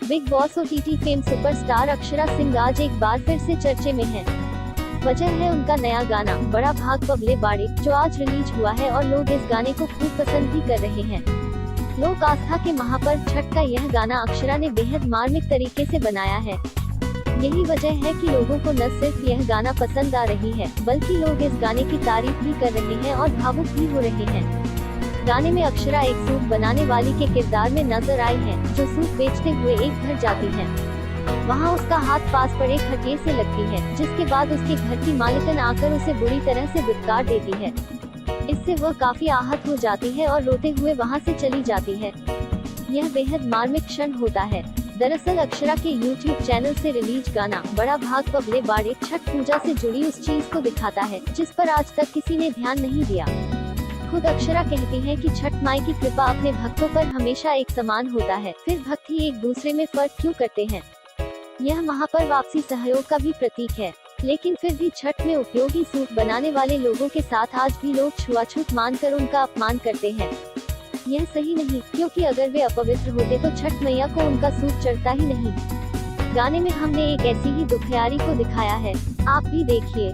Big boss OTT fame superstar Akshara Singh आज एक बार फिर से चर्चे में है। वजह है उनका नया गाना बड़ा भाग बबले बाड़े, जो आज रिलीज हुआ है और लोग इस गाने को खूब पसंद भी कर रहे हैं। लोक आस्था के महापर्व छठ का यह गाना अक्षरा ने बेहद मार्मिक तरीके से बनाया है। यही वजह है कि लोगों को न सिर्फ यह गाना पसंद आ रही है, बल्कि लोग इस गाने की तारीफ भी कर रहे हैं और भावुक भी हो रहे हैं। गाने में अक्षरा एक सूप बनाने वाली के किरदार में नजर आई है, जो सूप बेचते हुए एक घर जाती है। वहां उसका हाथ पास पड़े खटिये से लगती है, जिसके बाद उसके घर की मालिकन आकर उसे बुरी तरह से दुत्कार देती है। इससे वह काफी आहत हो जाती है और रोते हुए वहां से चली जाती है। यह बेहद मार्मिक क्षण होता है। दरअसल अक्षरा के YouTube चैनल से रिलीज गाना बड़ा भाग बबले बाड़े छठ पूजा से जुड़ी उस चीज को दिखाता है, जिस पर आज तक किसी ने ध्यान नहीं दिया। खुद अक्षरा कहती है कि छठ माई की कृपा अपने भक्तों पर हमेशा एक समान होता है, फिर भक्त ही एक दूसरे में फर्क क्यों करते हैं। यह महापर्व आपसी सहयोग का भी प्रतीक है, लेकिन फिर भी छठ में उपयोगी सूप बनाने वाले लोगों के साथ आज भी लोग छुआछूत मानकर उनका अपमान करते हैं। यह सही नहीं, क्योंकि अगर वे अपवित्र होते तो छठ मैया को उनका सूप चढ़ता ही नहीं। गाने में हमने एक ऐसी ही दुखियारी को दिखाया है, आप भी देखिए।